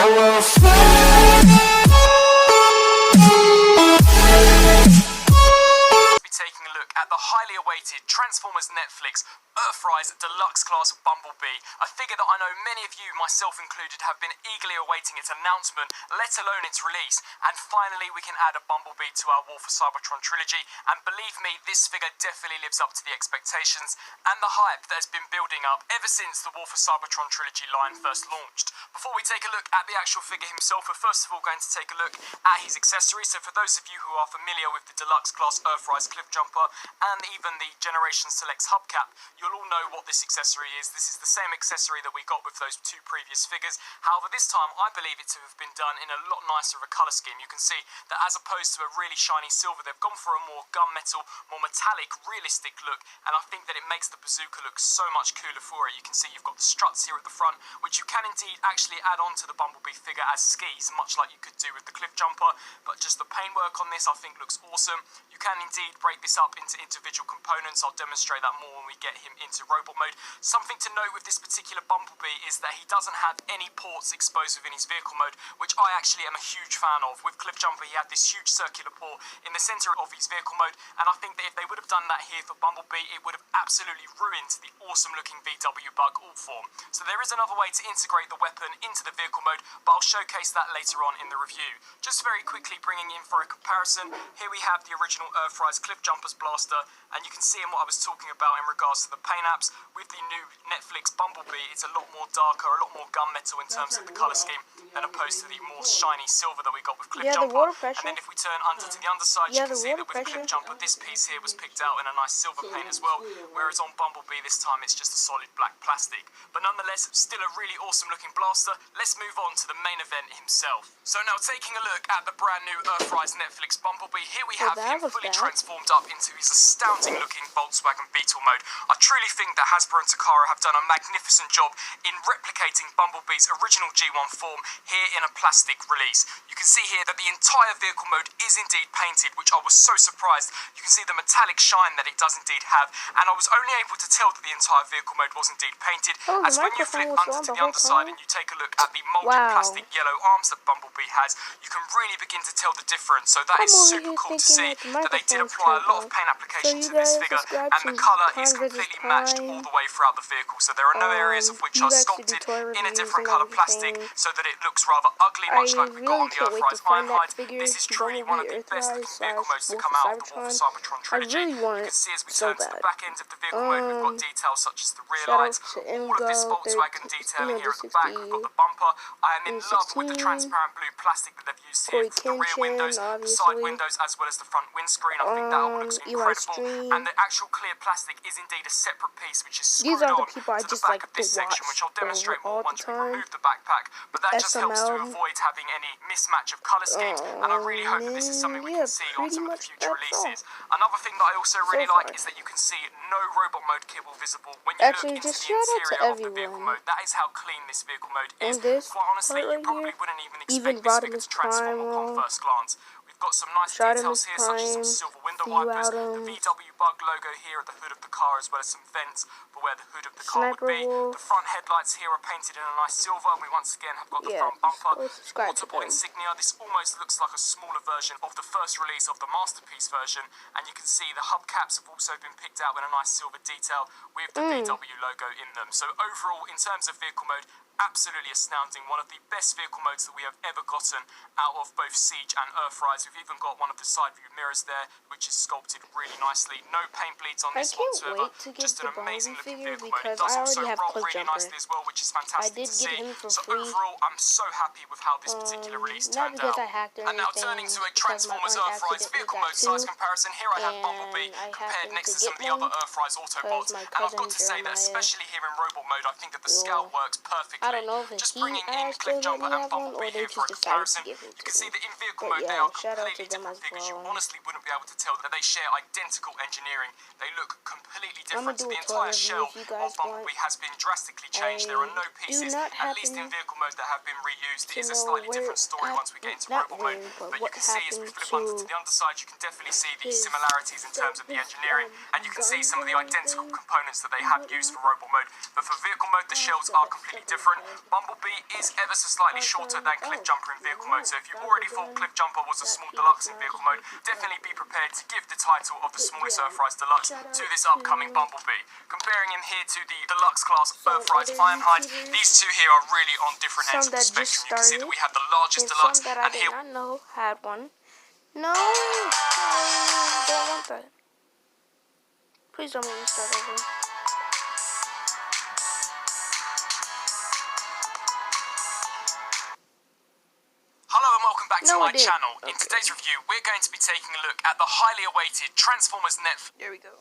will fly. Taking a look at the highly awaited Transformers Netflix Earthrise Deluxe Class Bumblebee, a figure that I know many of you, myself included, have been eagerly awaiting its announcement, let alone its release. And finally we can add a Bumblebee to our War for Cybertron trilogy, and believe me, this figure definitely lives up to the expectations and the hype that has been building up ever since the War for Cybertron trilogy line first launched. Before we take a look at the actual figure himself, we're first of all going to take a look at his accessories. So for those of you who are familiar with the Deluxe Class Earthrise Cliff Jumper and even the Generation Selects hubcap, you'll all know what this accessory is. This is the same accessory that we got with those two previous figures. However, this time I believe it to have been done in a lot nicer of a colour scheme. You can see that as opposed to a really shiny silver, they've gone for a more gunmetal, more metallic, realistic look, and I think that it makes the bazooka look so much cooler for it. You can see you've got the struts here at the front, which you can indeed actually add on to the Bumblebee figure as skis, much like you could do with the Cliff Jumper, but just the paintwork on this I think looks awesome. You can indeed break this up into individual components. I'll demonstrate that more when we get him into robot mode. Something to note with this particular Bumblebee is that he doesn't have any ports exposed within his vehicle mode, which I actually am a huge fan of. With Cliff Jumper, he had this huge circular port in the centre of his vehicle mode, and I think that if they would have done that here for Bumblebee, it would have absolutely ruined the awesome looking VW Bug Alt form. So there is another way to integrate the weapon into the vehicle mode, but I'll showcase that later on in the review. Just very quickly bringing in for a comparison, here we have the original Earthrise Cliff Jumper's blaster, and you can see in what I was talking about in regards to the paint apps. With the new Netflix Bumblebee, it's a lot more darker, a lot more gunmetal in terms of the colour scheme, than opposed to the more shiny silver that we got with Cliff Jumper. And then if we turn under to the underside, you can see that with Cliff Jumper, this piece here was picked out in a nice silver paint as well, whereas on Bumblebee this time it's just a solid black plastic. But nonetheless, still a really awesome looking blaster. Let's move on to the main event himself. So now taking a look at the brand new Earthrise Netflix Bumblebee, here we have him fully transformed up into his astounding looking Volkswagen Beetle mode. I truly think that Hasbro and Takara have done a magnificent job in replicating Bumblebee's original G1 form here in a plastic release. You can see here that the entire vehicle mode is indeed painted, which I was so surprised. You can see the metallic shine that it does indeed have, and I was only able to tell that the entire vehicle mode was indeed painted, as when you flip under to the underside and you take a look at the molded plastic yellow arms that Bumblebee has, you can really begin to tell the difference. So that is super cool to see that they did apply a lot of paint application to this figure, and the colour is completely matched all the way throughout the vehicle. So there are no areas of which are sculpted in a different colour plastic so that it looks rather ugly, much like we got on the Earthrise Ironhide. This is truly one of the best looking vehicle modes to come out of the War for Cybertron trilogy. You can see as we turn to the back end of the vehicle mode, we've got details such as the rear lights, all of this Volkswagen detailing here at the back. We've got the bumper. I am in love with the transparent blue plastic that they've used here for the rear windows, the side windows, as well as the front windscreen. I think that all looks incredible, and the actual clear plastic is indeed a separate piece which is screwed on to the back of this section, which I'll demonstrate more once we remove the backpack, but that just helps to avoid having any mismatch of colour schemes, and I really hope that this is something we can see on some of the future releases. Another thing that I also really like is that you can see no robot mode kibble visible when you look into the interior of the vehicle mode. That is how clean this vehicle mode is. Quite honestly, you probably wouldn't even expect this figure to transform upon first glance. We've got some nice details here, such as some silver window wipers, the VW Bug logo here at the hood of the car, as well as some vents for where the hood of the car would be. The front headlights here are painted in a nice silver, and we once again have got the front bumper. Waterboard insignia. This almost looks like a smaller version of the first release of the Masterpiece version, and you can see the hubcaps have also been picked out with a nice silver detail with the VW logo in them. So overall, in terms of vehicle mode, absolutely astounding. One of the best vehicle modes that we have ever gotten out of both Siege and Earthrise. We've even got one of the side view mirrors there, which is sculpted really nicely. No paint bleeds on this whatsoever. Just an amazing looking vehicle mode. It does also roll really nicely as well, which is fantastic to see. So overall, I'm so happy with how this particular release turned out. And now turning to a Transformers Earthrise vehicle mode size comparison, here I have Bumblebee compared next to some of the other Earthrise Autobots, and I've got to say that especially here in robot mode, I think that the scale works perfectly. Just bringing in Cliff Jumper and Bumblebee here for a comparison, you can see that in vehicle mode they are completely different figures. You honestly wouldn't be able to tell that they share identical engineering. They look completely different. The entire shell of Bumblebee has been drastically changed. There are no pieces, at least in vehicle mode, that have been reused. It is a slightly different story once we get into robot mode, but you can see as we flip under to the underside, you can definitely see the similarities in terms of the engineering, and you can see some of the identical components that they have used for robot mode. But for vehicle mode, the shells are completely different. different. Bumblebee is ever so slightly shorter than Cliffjumper in vehicle mode, so if you already thought Cliffjumper was a small deluxe in vehicle mode, definitely be prepared to give the title of the smallest Earthrise Deluxe to this upcoming Bumblebee. Comparing him here to the deluxe class Earthrise Ironhide, these two here are really on different ends of the spectrum. You can see that we have the largest deluxe, that I and here did not know had one. No, don't want that. Please don't make me start over. Hello and welcome back to No, my it did. channel. In today's review, we're going to be taking a look at the highly awaited Transformers Netflix There we go.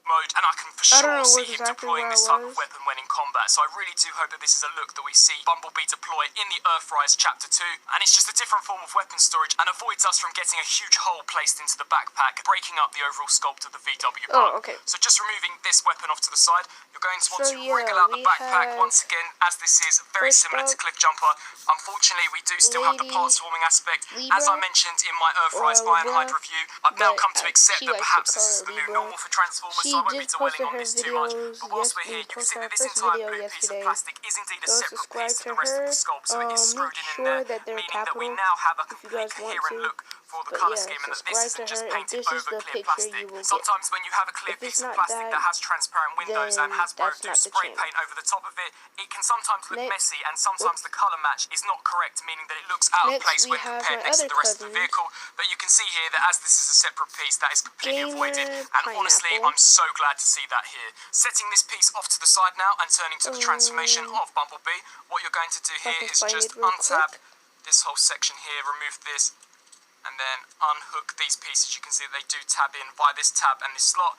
mode, and I can for I don't sure know see where him exactly deploying where this I type of was. weapon when in combat, so I really do hope that this is a look that we see Bumblebee deploy in the Earthrise Chapter 2, and it's just a different form of weapon storage and avoids us from getting a huge hole placed into the backpack, breaking up the overall sculpt of the VW bug. Oh, okay. So just removing this weapon off to the side, you're going to want So, to yeah, wriggle out the we backpack have once again, as this is very first similar to up, Cliffjumper. Unfortunately, we do still have the Lady part swarming aspect. As Libra, I mentioned in my Earthrise or Ironhide Libra, review, I've now but come to accept she that likes to perhaps call this is it the new Libra. normal for Transformers, She so I won't be just dwelling posted on her this too much. videos. But whilst we're here, you can see that this entire blue piece of plastic is indeed a Go separate subscribe piece to to the rest of her. the sculpt, so it is screwed Make in sure there, that they're meaning that we capital now have a if you complete guys want coherent to. look for the But colour yeah, scheme, and that this subscribe isn't to just her, and painted this is over the clear picture plastic. you will get. Sometimes when you have a clear If it's piece of not plastic that has transparent windows and then Hasbro that's do not the spray channel. paint over the top of it, it can sometimes look Next, messy, and sometimes the colour match is not correct, meaning that it looks out of Next, place we when have compared my next to other the rest of the cousins. vehicle. But you can see here that as this is a separate piece, that is completely Gamer avoided, and honestly, Pineapple. I'm so glad to see that here. Setting this piece off to the side now and turning to the transformation of Bumblebee, what you're going to do here can is find just it real untab quick. this whole section here, remove this, and then unhook these pieces. You can see that they do tab in via this tab and this slot,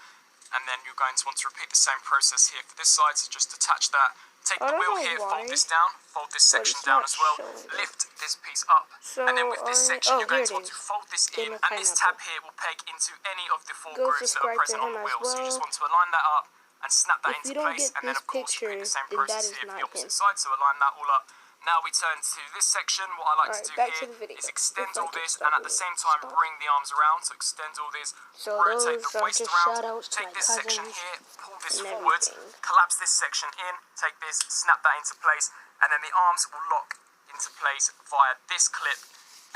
and then you're going to want to repeat the same process here for this side. So just attach that, take the wheel here, fold this down, fold this section it's down not as well, showing it. lift this piece up, So, and then with this section you're going here to want it to is. fold this in, Gamer and this Pineapple. tab here will peg into any of the four Go grooves that are subscribe to present on him the as wheel. So you just well. want to align that up and snap that If into you don't place, get and then this of course repeat picture, the same then that process is here for the not opposite him. side. So align that all up. Now we turn to this section. What I like to do back to here the video. is extend If I all can this, stop and at it. the same time Stop. bring the arms around. So extend all this, So rotate those the are waist just around, shout-outs to take my this section cousins here, pull this and forward, everything. collapse this section in, take this, snap that into place, and then the arms will lock into place via this clip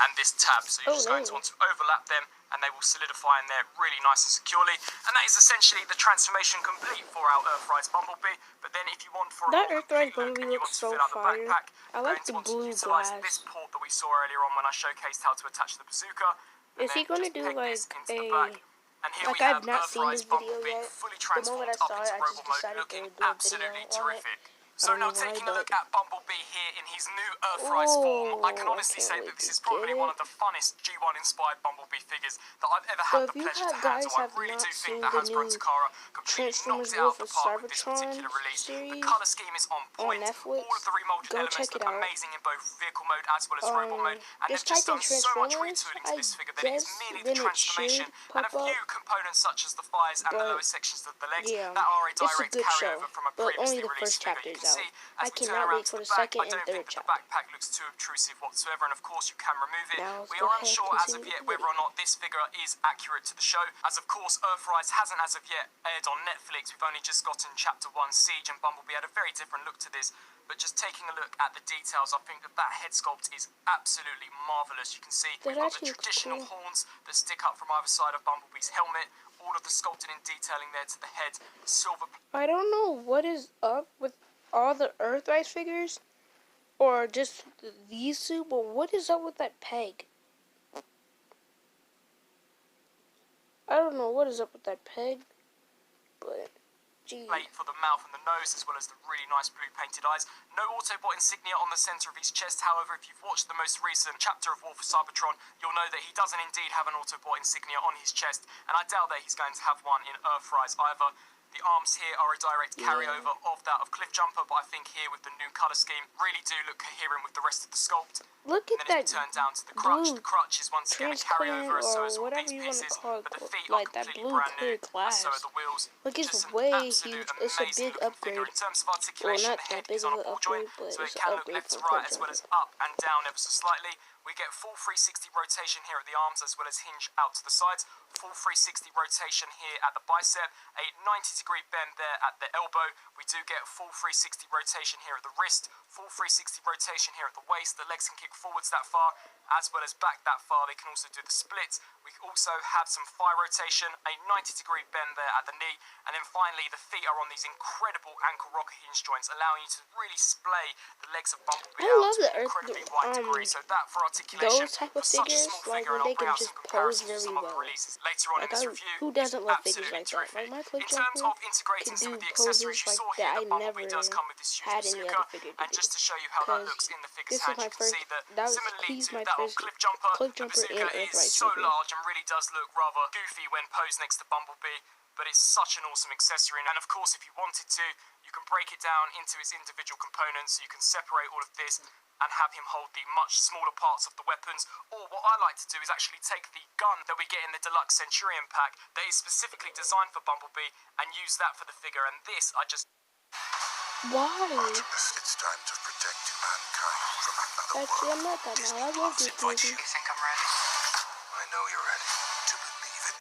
and this tab. So you're just going to want to overlap them, and they will solidify in there really nice and securely. And that is essentially the transformation complete for our Earthrise Bumblebee. But then if you want for a That more Earthrise complete look and Bumblebee you looks want to so fill out the fire. backpack, I you're like going to the want to blue utilise glass. this port that we saw earlier on when I showcased how to attach the bazooka. And Is he then going to just do peg this like into the a... back. And here Like, we I've have not seen Earthrise this video Bumblebee yet. fully The moment transformed I up saw into it, I robot just mode, decided looking to do a video absolutely on it. terrific. I So don't now know why, taking a look but... at Bumblebee here in his new Earthrise form, I can Oh, honestly I say can't that wait this is to probably get one it. of the funnest G1 inspired Bumblebee figures that I've ever So had if the you pleasure to guys handle. I have really not do think seen that the Hasbro and new Takara completely Transformers knocked it out of Wolf the of park with this Cybertron particular release. The series colour scheme is on point. Netflix, All of the remolded go elements check it look out. amazing in both vehicle mode as well as robot mode, and Just they've just type in done so much Transformers, retooling to I this figure that it is guess, merely the then it transformation should and a pop few up. components such as the thighs and the But, lower sections of the legs yeah, that are a it's a direct good show, carryover from a but only previously the released first figure. chapter You is can out. see I as we turn cannot around wait to for the the back, second I and don't third think that the chapter. backpack looks too obtrusive whatsoever, and of course you can remove it. Now let's We go are ahead, unsure as of continue yet the whether or not this figure is accurate to the show, as of course Earthrise hasn't as of yet aired on Netflix. We've only just gotten Chapter 1 Siege, and Bumblebee had a very different look to this. But just taking a look at the details, I think that that head sculpt is absolutely marvellous. You can see we've got the traditional horns that stick up from either side of Bumblebee's helmet, all of the sculpting and detailing there to the head, the silver... I don't know what is up with all the Earthrise figures, or just these two, but what is up with that peg? I don't know what is up with that peg, but... plate for the mouth and the nose, as well as the really nice blue painted eyes. No Autobot insignia on the centre of his chest. However, if you've watched the most recent chapter of War for Cybertron, you'll know that he doesn't indeed have an Autobot insignia on his chest, and I doubt that he's going to have one in Earthrise either. The arms here are a direct carryover of that of Cliffjumper, but I think here with the new colour scheme really do look coherent with the rest of the sculpt. Look at And then that as we turn down to the blue crutch is once again a carryover, so or is all whatever these you want to pieces, call it, but the feet like are that completely blue brand clear new, and glass. so are the wheels. Look, it's Just an way absolute huge. It's a amazing big looking figure. upgrade. In terms of Well, articulation, not the that head big is on of a an ball upgrade, joint, but so it it's an can look upgrade left to from right as well as Cliffjumper. up and down ever so slightly. We get full 360 rotation here at the arms, as well as hinge out to the sides. Full 360 rotation here at the bicep. A 90 90-degree bend there at the elbow. We do get a full 360 rotation here at the wrist, full 360 rotation here at the waist. The legs can kick forwards that far, as well as back that far. They can also do the split. We also have some thigh rotation, a 90-degree bend there at the knee, and then finally the feet are on these incredible ankle rocker hinge joints, allowing you to really splay the legs of Bumblebee out to an incredibly wide degree. So that for articulation, those type of such a figures, small like figure, when and they I'll bring can out just some pose comparisons to very some other well. releases later on in Like this review. who doesn't love figures Absolutely like that? terrific. Like my clip In terms jumper of integrating can some do of the accessories poses you like saw that here, I that Bumblebee does come with this huge had any bazooka, other figure and do. just to show you how that Because looks in the figure's this is hand, my you can first. see that similarly He's to my that first of Cliff Jumper, clip the jumper bazooka and is Earthrise so figure. large and really does look rather goofy when posed next to Bumblebee, but it's such an awesome accessory. And of course, if you wanted to, you can break it down into its individual components, so you can separate all of this and have him hold the much smaller parts of the weapons. Or what I like to do is actually take the gun that we get in the Deluxe Centurion pack that is specifically designed for Bumblebee and use that for the figure. And this, I just... Why? It's time to protect mankind from another Actually, I'm world. not that mad. I love this movie. You think I'm ready? I know you're ready to believe it.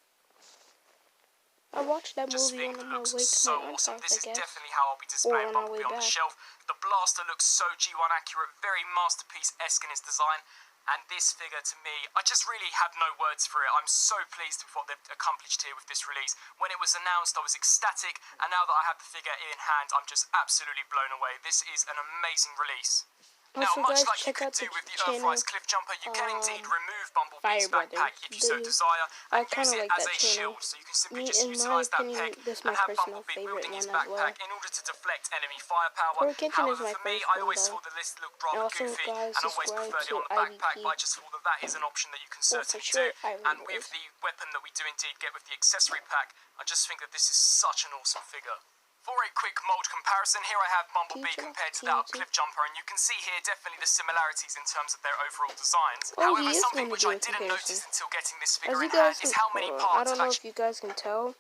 I watched that just movie think on it my looks way to so my aunt's awesome. house, This I is guess. definitely how I'll be displaying Or on our way Bumblebee on the back. shelf. The blaster looks so G1 accurate, very masterpiece-esque in its design. And this figure, to me, I just really have no words for it. I'm so pleased with what they've accomplished here with this release. When it was announced, I was ecstatic, and now that I have the figure in hand, I'm just absolutely blown away. This is an amazing release. Now, Also, much guys, like you check could out do the with the channel, Earthrise Cliff Jumper, you can indeed remove Fire Bumblebee's backpack Brothers. if you so desire, and I use kinda it like as that a channel. shield, so you can simply Me, just in my utilise that opinion, peg this is and my have personal Bumblebee favorite wielding his one as well. backpack in order to deflect enemy firepower. Torkenton is However, my for me, first I one, always though. thought the list looked And rather also, goofy, guys, and always subscribe preferred it to on the backpack, IVP. but I just thought that that is an option that you can For certainly sure, do. Island And with Boys. the weapon that we do indeed get with the accessory pack, I just think that this is such an awesome figure. For a quick mold comparison, here I have Bumblebee compared to that of Cliff Jumper, and you can see here definitely the similarities in terms of their overall designs. Oh, However, he is something gonna which do I a didn't comparison. notice until getting this As figure you in guys hand is can, how many I parts don't have know actually... if you guys can tell,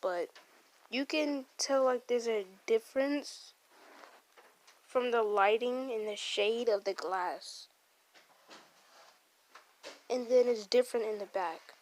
but you can tell like there's a difference from the lighting and the shade of the glass, and then it's different in the back.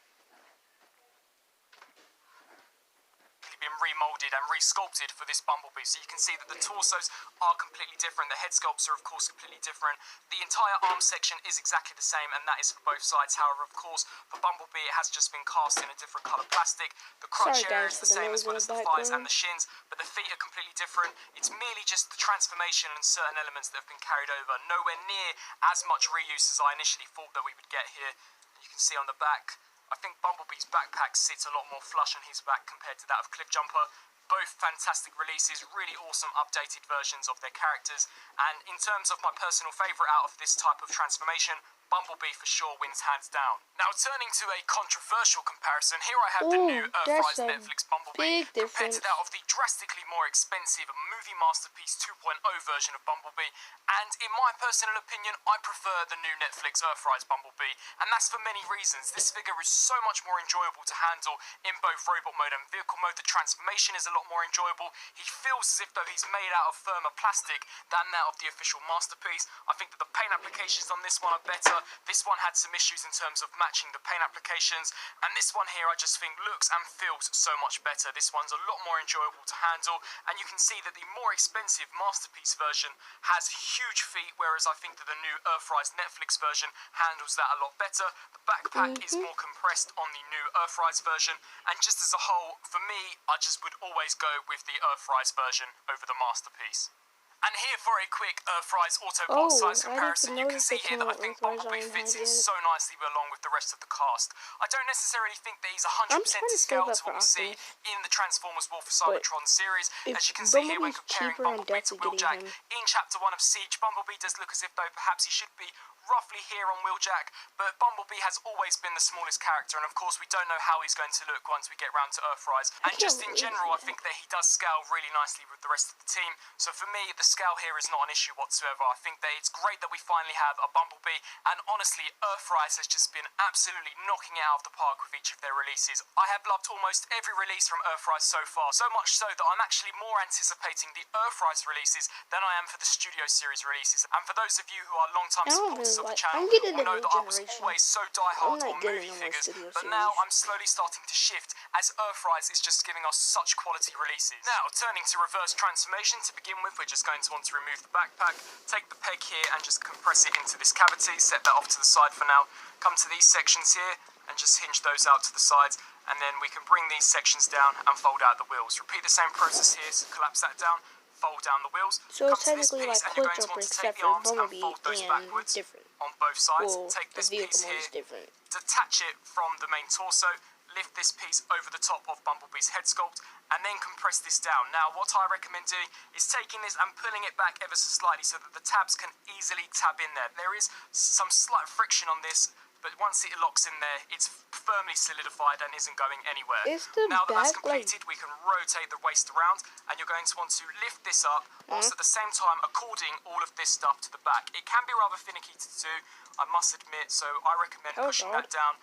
been remolded and resculpted for this Bumblebee, so you can see that the torsos are completely different. The head sculpts are of course completely different. The entire arm section is exactly the same, and that is for both sides. However, of course, for Bumblebee it has just been cast in a different colour plastic. The crotch area is the same as well as the thighs and the shins, but the feet are completely different. It's merely just the transformation and certain elements that have been carried over. Nowhere near as much reuse as I initially thought that we would get here. You can see on the back, I think Bumblebee's backpack sits a lot more flush on his back compared to that of Cliff Jumper. Both fantastic releases, really awesome updated versions of their characters. And in terms of my personal favourite out of this type of transformation, Bumblebee for sure wins hands down. Now turning to a controversial comparison, here I have the new Earthrise Netflix Bumblebee compared to that of the drastically more expensive Movie Masterpiece 2.0 version of Bumblebee. And in my personal opinion, I prefer the new Netflix Earthrise Bumblebee, and that's for many reasons. This figure is so much more enjoyable to handle in both robot mode and vehicle mode. The transformation is a lot more enjoyable. He feels as if though he's made out of firmer plastic than that of the official Masterpiece. I think that the paint applications on this one are better. This one had some issues in terms of matching the paint applications, and this one here I just think looks and feels so much better. This one's a lot more enjoyable to handle, and you can see that the more expensive Masterpiece version has huge feet, whereas I think that the new Earthrise Netflix version handles that a lot better. The backpack is more compressed on the new Earthrise version, and just as a whole, for me, I just would always go with the Earthrise version over the Masterpiece. And here for a quick Earthrise Autobot size comparison, you can see here that I think Bumblebee fits in so nicely along with the rest of the cast. I don't necessarily think that he's 100% to scale to what we see in the Transformers War for Cybertron series. As you can see here when comparing Bumblebee to Wheeljack, in Chapter 1 of Siege, Bumblebee does look as if though perhaps he should be roughly here on Wheeljack, but Bumblebee has always been the smallest character, and of course we don't know how he's going to look once we get round to Earthrise. And just in general, I think that he does scale really nicely with the rest of the team. So for me, the scale here is not an issue whatsoever. I think that it's great that we finally have a Bumblebee, and honestly, Earthrise has just been absolutely knocking it out of the park with each of their releases. I have loved almost every release from Earthrise so far, so much so that I'm actually more anticipating the Earthrise releases than I am for the Studio Series releases. And for those of you who are long-time I don't supporters really of the like. channel, I'm getting will the know new that I was generation. always so I'm die-hard not on getting movie no more figures, Studio but Series. now I'm slowly starting to shift as Earthrise is just giving us such quality releases. Now, turning to reverse transformation, to begin with, we're just going to want to remove the backpack, take the peg here and just compress it into this cavity, set that off to the side for now, come to these sections here and just hinge those out to the sides, and then we can bring these sections down and fold out the wheels. Repeat the same process here, so collapse that down, fold down the wheels, So come it's to this technically piece like and you're Cliff going to Jumper want to take except the for arms and Bumblebee fold those and backwards different. on both sides. Well, Take the this vehicle piece mode here, is different. detach it from the main torso, lift this piece over the top of Bumblebee's head sculpt, and then compress this down. Now, what I recommend doing is taking this and pulling it back ever so slightly so that the tabs can easily tab in there. There is some slight friction on this, but once it locks in there, it's firmly solidified and isn't going anywhere. Is the Now that that's back, like- completed, we can rotate the waist around, and you're going to want to lift this up, whilst at the same time according all of this stuff to the back. It can be rather finicky to do, I must admit, so I recommend Oh, pushing God. that down,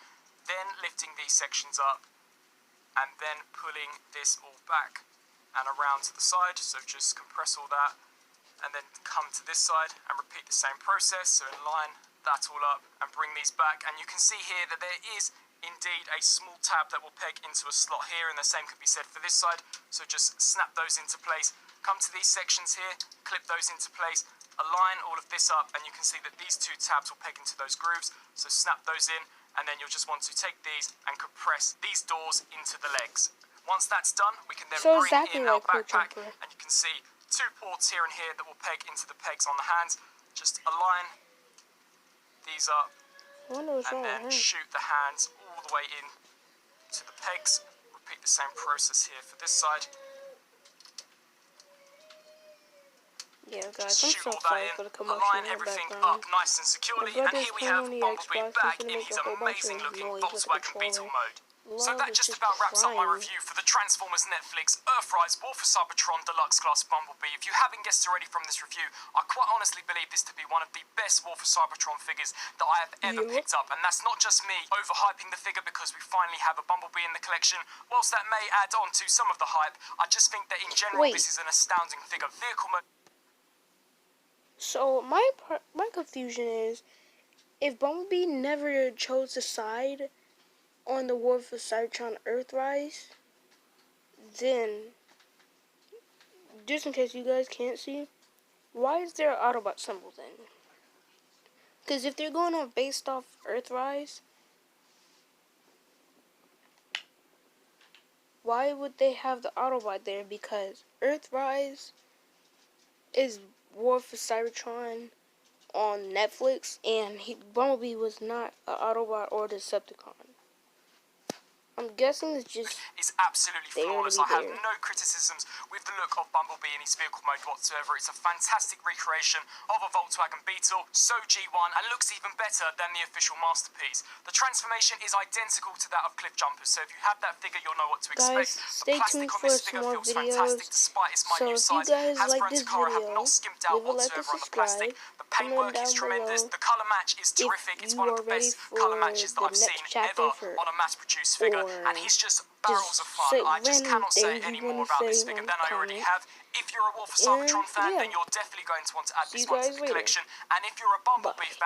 then lifting these sections up, and then pulling this all back and around to the side. So just compress all that and then come to this side and repeat the same process. So in line that all up and bring these back, and you can see here that there is indeed a small tab that will peg into a slot here, and the same could be said for this side. So just snap those into place, come to these sections here, clip those into place, align all of this up, and you can see that these two tabs will peg into those grooves. So snap those in, and then you'll just want to take these and compress these doors into the legs. Once that's done, we can then So bring exactly in our like Cliff backpack, Jumper. and you can see two ports here and here that will peg into the pegs on the hands. Just align these up, I wonder what's and wrong then with her. shoot the hands all the way in to the pegs. Repeat the same process here for this side. Yeah, guys, Just I'm shoot so all that sorry in, for the commotion align in the everything background. up nice and securely, My and brother's here we playing have on the Bumblebee Xbox. back He's in gonna make his a whole bunch amazing of looking noise with the Volkswagen Beetle controller. mode. So Love that is just just about wraps up my crying. review for the Transformers Netflix Earthrise War for Cybertron Deluxe Class Bumblebee. If you haven't guessed already from this review, I quite honestly believe this to be one of the best War for Cybertron figures that I have ever picked up. And that's not just me overhyping the figure because we finally have a Bumblebee in the collection. Whilst that may add on to some of the hype, I just think that in general Wait. this is an astounding figure. Vehicle mode. So my confusion is, if Bumblebee never chose a side on the War for Cybertron Earthrise, then, just in case you guys can't see, why is there an Autobot symbol then? Because if they're going on based off Earthrise, why would they have the Autobot there? Because Earthrise is War for Cybertron on Netflix, and Bumblebee was not an Autobot or Decepticon. I'm guessing it's just is absolutely there to flawless. be I have there. no criticisms with the look of Bumblebee in his vehicle mode whatsoever. It's a fantastic recreation of a Volkswagen Beetle, so G1, and looks even better than the official masterpiece. The transformation is identical to that of Cliff Jumper, so if you have that figure, you'll know what to Guys, expect. stay The plastic tuned on for this some figure more feels fantastic videos. despite its So minute if you size. guys Hasbro like and this Takara have video, not skimped out leave a like and whatsoever on the plastic. subscribe. The paintwork Comment is down tremendous. below The colour match is if terrific. It's you one of are the ready best for colour matches that the I've seen next chapter ever for- on a mass-produced figure, or and he's just barrels of fun. say I just random cannot say things any you more wanna about this say figure on than I already comment. have. If you're a War for And, Cybertron fan, yeah. then you're definitely going to want to add See this you one to guys the later. collection. And if you're a Bumblebee Bye. fan,